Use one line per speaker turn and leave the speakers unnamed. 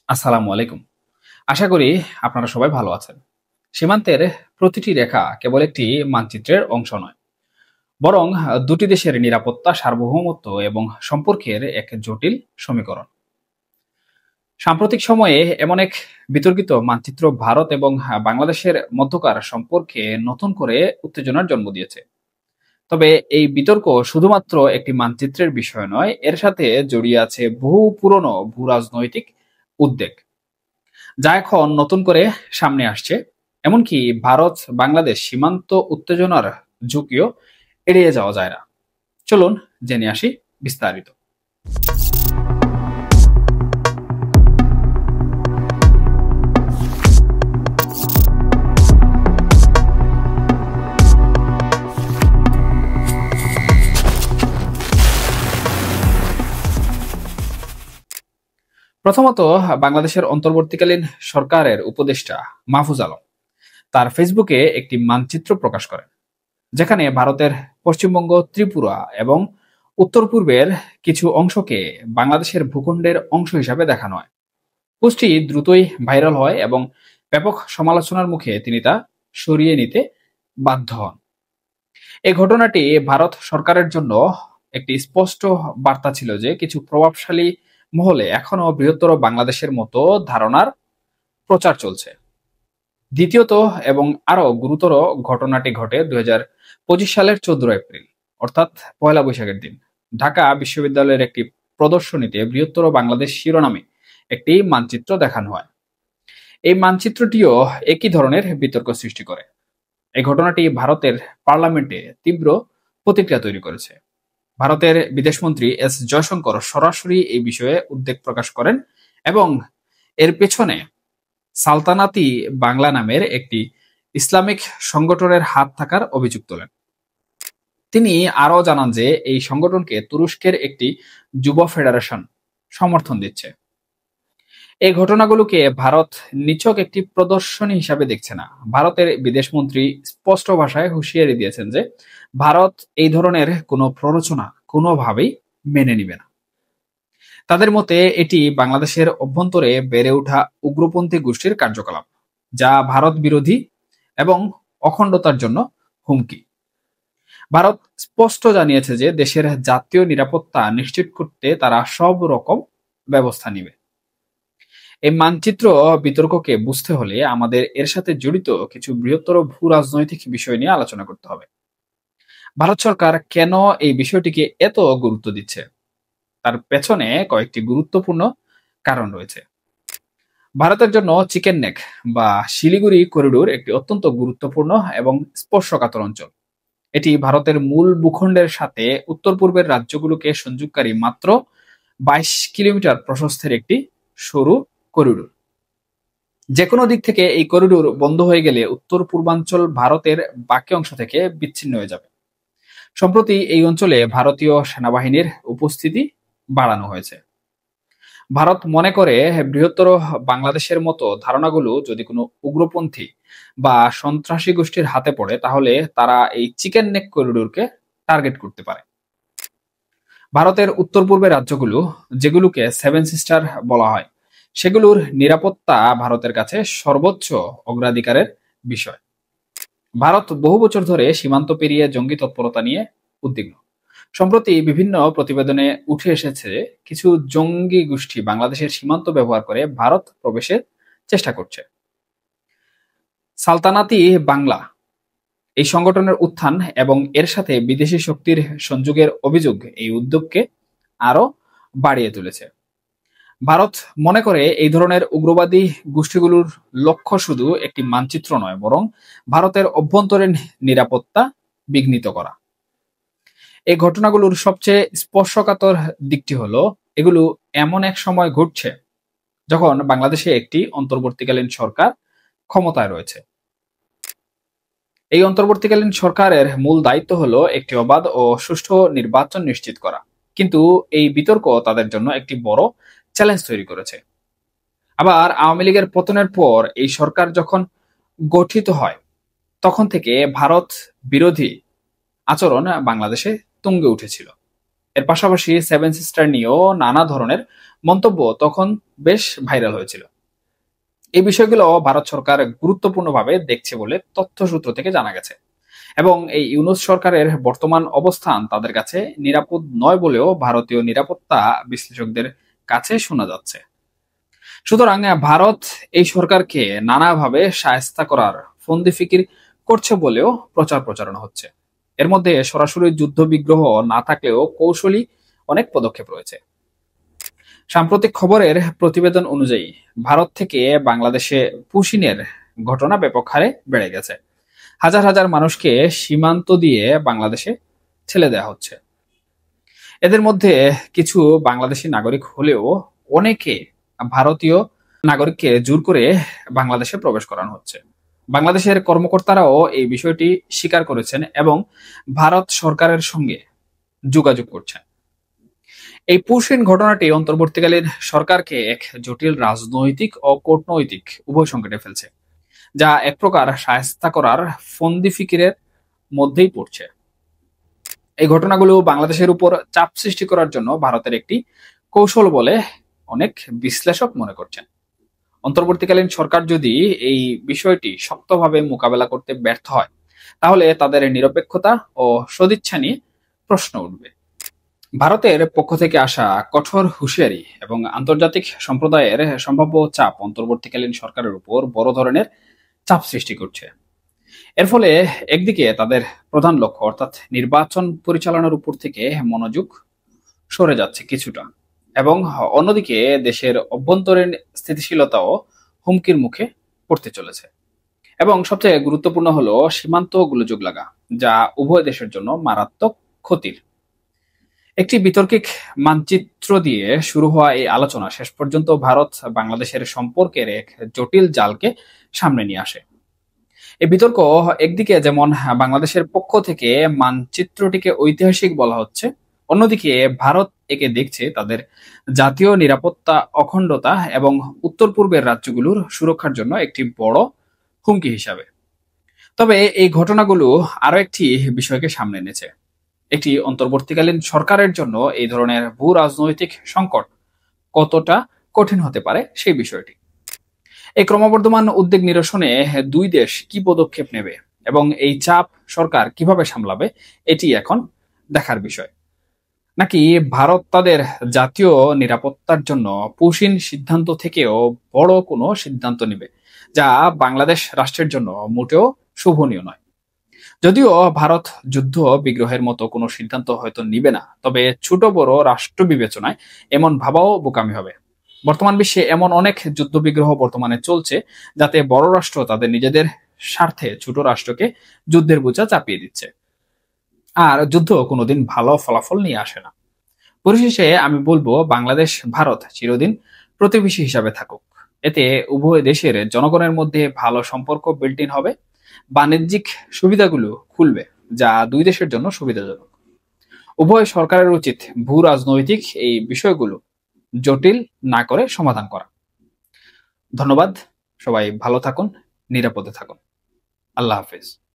আসসালামু আলাইকুম। আশা করি আপনারা সবাই ভালো আছেন। সীমান্তের প্রতিটি রেখা কেবল একটি মানচিত্রের অংশ নয়, বরং দুটি দেশের নিরাপত্তা, সার্বভৌমত্ব এবং সম্পর্কের এক জটিল সমীকরণ। সাম্প্রতিক সময়ে এমন এক বিতর্কিত মানচিত্র ভারত এবং বাংলাদেশের মধ্যকার সম্পর্কে নতুন করে উত্তেজনার জন্ম দিয়েছে। তবে এই বিতর্ক শুধুমাত্র একটি মানচিত্রের বিষয় নয়, এর সাথে জড়িয়ে আছে বহু পুরনো ভূরাজনৈতিক উদ্বেগ, যা এখন নতুন করে সামনে আসছে। এমনকি ভারত বাংলাদেশ সীমান্ত উত্তেজনার ঝুঁকিও এড়িয়ে যাওয়া যায় না। চলুন জেনে আসি বিস্তারিত। প্রথমত, বাংলাদেশের অন্তর্বর্তীকালীন সরকারের উপদেষ্টা মাহফুজ আলম তার ফেসবুকে একটি মানচিত্র প্রকাশ করেন, যেখানে ভারতের পশ্চিমবঙ্গ, ত্রিপুরা এবং উত্তর পূর্বের কিছু অংশকে বাংলাদেশের ভূখণ্ডের অংশ হিসাবে দেখানো হয়। পোস্টটি দ্রুতই ভাইরাল হয় এবং ব্যাপক সমালোচনার মুখে তিনি তা সরিয়ে নিতে বাধ্য হন। এই ঘটনাটি ভারত সরকারের জন্য একটি স্পষ্ট বার্তা ছিল যে কিছু প্রভাবশালী মহলে এখনো বৃহত্তর বাংলাদেশের মতো ধারণার প্রচার চলছে। দ্বিতীয়ত এবং আরো গুরুতর ঘটনাটি ঘটে 2025 সালের 14 এপ্রিল, অর্থাৎ পয়লা বৈশাখের দিন। ঢাকা বিশ্ববিদ্যালয়ের একটি প্রদর্শনীতে বৃহত্তর বাংলাদেশ শিরোনামে একটি মানচিত্র দেখানো হয়। এই মানচিত্রটিও একই ধরনের বিতর্ক সৃষ্টি করে। এই ঘটনাটি ভারতের পার্লামেন্টে তীব্র প্রতিক্রিয়া তৈরি করেছে। ভারতের বিদেশমন্ত্রী এস জয়শঙ্কর সরাসরি এই বিষয়ে উদ্বেগ প্রকাশ করেন এবং এর পেছনে সালতানাতি বাংলা নামের একটি ইসলামিক সংগঠনের হাত থাকার অভিযোগ তোলেন। তিনি আরও জানান যে এই সংগঠনকে তুরস্কের একটি যুব ফেডারেশন সমর্থন দিচ্ছে। এই ঘটনাগুলোকে ভারত নিছক একটি প্রদর্শনী হিসাবে দেখছে না। ভারতের বিদেশমন্ত্রী স্পষ্ট ভাষায় হুঁশিয়ারি দিয়েছেন যে ভারত এই ধরনের কোনো প্ররোচনা কোনোভাবেই মেনে নিবে না। তাদের মতে এটি বাংলাদেশের অভ্যন্তরে বেড়ে ওঠা উগ্রপন্থী গোষ্ঠীর কার্যকলাপ, যা ভারত বিরোধী এবং অখণ্ডতার জন্য হুমকি। ভারত স্পষ্ট জানিয়েছে যে দেশের জাতীয় নিরাপত্তা নিশ্চিত করতে তারা সব রকম ব্যবস্থা নিবে। এই মানচিত্র বিতর্ককে বুঝতে হলে আমাদের এর সাথে জড়িত কিছু বৃহত্তর ভূ রাজনৈতিক বিষয় নিয়ে আলোচনা করতে হবে। ভারত সরকার কেন এই বিষয়টিকে এত গুরুত্ব দিচ্ছে, তার পেছনে কয়েকটি গুরুত্বপূর্ণ কারণ রয়েছে। ভারতের জন্য চিকেন নেক বা শিলিগুড়ি করিডোর একটি অত্যন্ত গুরুত্বপূর্ণ এবং স্পর্শকাতর অঞ্চল। এটি ভারতের মূল ভূখণ্ডের সাথে উত্তর পূর্বের রাজ্যগুলোকে সংযোগকারী মাত্র 22 কিলোমিটার প্রশস্তের একটি সরু করিডোর। যে কোনো দিক থেকে এই করিডোর বন্ধ হয়ে গেলে উত্তর পূর্বাঞ্চল ভারতের বাকি অংশ থেকে বিচ্ছিন্ন হয়ে যাবে। সম্প্রতি এই অঞ্চলে ভারতীয় সেনাবাহিনীর উপস্থিতি বাড়ানো হয়েছে। ভারত মনে করে বৃহত্তর বাংলাদেশের মতো ধারণাগুলো যদি কোনো উগ্রপন্থী বা সন্ত্রাসী গোষ্ঠীর হাতে পড়ে, তাহলে তারা এই চিকেন নেক করিডোরকে টার্গেট করতে পারে। ভারতের উত্তর পূর্বের রাজ্যগুলো, যেগুলোকে সেভেন সিস্টার বলা হয়, সেগুলোর নিরাপত্তা ভারতের কাছে সর্বোচ্চ অগ্রাধিকারের বিষয়। ভারত বহু বছর ধরে সীমান্ত পেরিয়ে জঙ্গি তৎপরতা নিয়ে উদ্বিগ্ন। সম্প্রতি বিভিন্ন প্রতিবেদনে উঠে এসেছে কিছু জঙ্গি গোষ্ঠী বাংলাদেশের সীমান্ত ব্যবহার করে ভারত প্রবেশের চেষ্টা করছে। সালতানাতি বাংলা এই সংগঠনের উত্থান এবং এর সাথে বিদেশি শক্তির সংযোগের অভিযোগ এই উদ্যোগকে আরো বাড়িয়ে তুলেছে। ভারত মনে করে এই ধরনের উগ্রবাদী গোষ্ঠীগুলোর লক্ষ্য শুধু একটি মানচিত্র নয়, বরং ভারতের অভ্যন্তরীণ নিরাপত্তা বিঘ্নিত করা। এই ঘটনাগুলোর সবচেয়ে স্পর্শকাতর দিকটি হলো এগুলো এমন এক সময় ঘটছে যখন বাংলাদেশে একটি অন্তর্বর্তীকালীন সরকার ক্ষমতায় রয়েছে। এই অন্তর্বর্তীকালীন সরকারের মূল দায়িত্ব হলো একটি অবাধ ও সুষ্ঠু নির্বাচন নিশ্চিত করা, কিন্তু এই বিতর্ক তাদের জন্য একটি বড় চ্যালেঞ্জ তৈরি করেছে। আবার আওয়ামী লীগের পতনের পর এই সরকার যখন গঠিত হয়, তখন থেকে ভারত বিরোধী আচরণ বাংলাদেশে তুঙ্গে উঠেছিল। এর পাশাপাশি সেভেন সিস্টার নিয়েও নানা ধরনের মন্তব্য তখন বেশ ভাইরাল হয়েছিল। এই বিষয়গুলো ভারত সরকার গুরুত্বপূর্ণভাবে দেখছে বলে তথ্যসূত্র থেকে জানা গেছে, এবং এই ইউনূস সরকারের বর্তমান অবস্থান তাদের কাছে নিরাপদ নয় বলেও ভারতীয় নিরাপত্তা বিশ্লেষকদের কাছে শোনা যাচ্ছে। সুতরাং ভারত এই সরকারকে নানাভাবে শায়েস্তা করার ফন্দি ফিকির করছে বলেও প্রচার প্রচারণা হচ্ছে। এর মধ্যে সরাসরি যুদ্ধ বিগ্রহ না থাকলেও কৌশলী অনেক পদক্ষেপ রয়েছে। সাম্প্রতিক খবরের প্রতিবেদন অনুযায়ী ভারত থেকে বাংলাদেশে পুশিনের ঘটনা ব্যাপক হারে বেড়ে গেছে। হাজার হাজার মানুষকে সীমান্ত দিয়ে বাংলাদেশে ঠেলে দেওয়া হচ্ছে। এদের মধ্যে কিছু বাংলাদেশী নাগরিক হলেও অনেকে ভারতীয় নাগরিককে জোর করে বাংলাদেশে প্রবেশ করানো হচ্ছে। বাংলাদেশের কর্মকর্তারাও এই বিষয়টি স্বীকার করেছেন এবং ভারত সরকারের সঙ্গে যোগাযোগ করছেন। এই পুশিন ঘটনাটি অন্তর্বর্তীকালীন সরকারকে এক জটিল রাজনৈতিক ও কূটনৈতিক উভয় সংকটে ফেলছে, যা এক প্রকার শায়েস্তা করার ফন্দি ফিকিরের মধ্যেই পড়ছে। এই ঘটনাগুলো বাংলাদেশের উপর চাপ সৃষ্টি করার জন্য ভারতের একটি কৌশল বলে অনেক বিশ্লেষক মনে করছেন। অন্তর্বর্তীকালীন সরকার যদি এই বিষয়টি শক্তভাবে মোকাবেলা করতে ব্যর্থ হয়, তাহলে তাদের নিরপেক্ষতা ও সদিচ্ছা নিয়ে প্রশ্ন উঠবে। ভারতের পক্ষ থেকে আসা কঠোর হুঁশিয়ারি এবং আন্তর্জাতিক সম্প্রদায়ের সম্ভাব্য চাপ অন্তর্বর্তীকালীন সরকারের উপর বড় ধরনের চাপ সৃষ্টি করছে। এর ফলে একদিকে তাদের প্রধান লক্ষ্য অর্থাৎ নির্বাচন পরিচালনার উপর থেকে মনোযোগ সরে যাচ্ছে কিছুটা, এবং অন্যদিকে দেশের অভ্যন্তরীণ স্থিতিশীলতাও হুমকির মুখে পড়তে চলেছে। এবং সবচেয়ে গুরুত্বপূর্ণ হলো সীমান্ত গোলযোগ লাগা, যা উভয় দেশের জন্য মারাত্মক ক্ষতির। একটি বিতর্কিক মানচিত্র দিয়ে শুরু হওয়া এই আলোচনা শেষ পর্যন্ত ভারত বাংলাদেশের সম্পর্কের এক জটিল জালকে সামনে নিয়ে আসে। এই বিতর্ক একদিকে যেমন বাংলাদেশের পক্ষ থেকে মানচিত্রটিকে ঐতিহাসিক বলা হচ্ছে, অন্যদিকে ভারত একে দেখছে তাদের জাতীয় নিরাপত্তা, অখণ্ডতা এবং উত্তর পূর্বের রাজ্যগুলোর সুরক্ষার জন্য একটি বড় হুমকি হিসাবে। তবে এই ঘটনাগুলো আরো একটি বিষয়কে সামনে এনেছে। একটি অন্তর্বর্তীকালীন সরকারের জন্য এই ধরনের ভূ রাজনৈতিক সংকট কতটা কঠিন হতে পারে সেই বিষয়টি। এই ক্রমবর্ধমান উদ্বেগ নিরসনে দুই দেশ কি পদক্ষেপ নেবে এবং এই চাপ সরকার কিভাবে সামলাবে, এটি এখন দেখার বিষয়। নাকি ভারত তাদের জাতীয় নিরাপত্তার জন্য পুশিন সিদ্ধান্ত থেকেও বড় কোনো সিদ্ধান্ত নেবে, যা বাংলাদেশ রাষ্ট্রের জন্য মোটেও শোভনীয় নয়। যদিও ভারত যুদ্ধ বিগ্রহের মতো কোনো সিদ্ধান্ত হয়তো নিবে না, তবে ছোট বড় রাষ্ট্র বিবেচনায় এমন ভাবাও বোকামি হবে। বর্তমান বিশ্বে এমন অনেক যুদ্ধ বিগ্রহ বর্তমানে চলছে, যাতে বড় রাষ্ট্র তাদের নিজেদের স্বার্থে ছোট রাষ্ট্রকে যুদ্ধের বোঝা চাপিয়ে দিচ্ছে। আর যুদ্ধ কোনোদিন ভালো ফলাফল নিয়ে আসে না। পরিশেষে আমি বলবো, বাংলাদেশ ভারত চিরদিন প্রতিবেশী হিসাবে থাকুক। এতে উভয় দেশের জনগণের মধ্যে ভালো সম্পর্ক বিল্ট ইন হবে, বাণিজ্যিক সুবিধাগুলো খুলবে, যা দুই দেশের জন্য সুবিধাজনক। উভয় সরকারের উচিত ভূ রাজনৈতিক এই বিষয়গুলো জটিল না করে সমাধান করা। ধন্যবাদ। সবাই ভালো থাকুন, নিরাপদে থাকুন। আল্লাহ হাফেজ।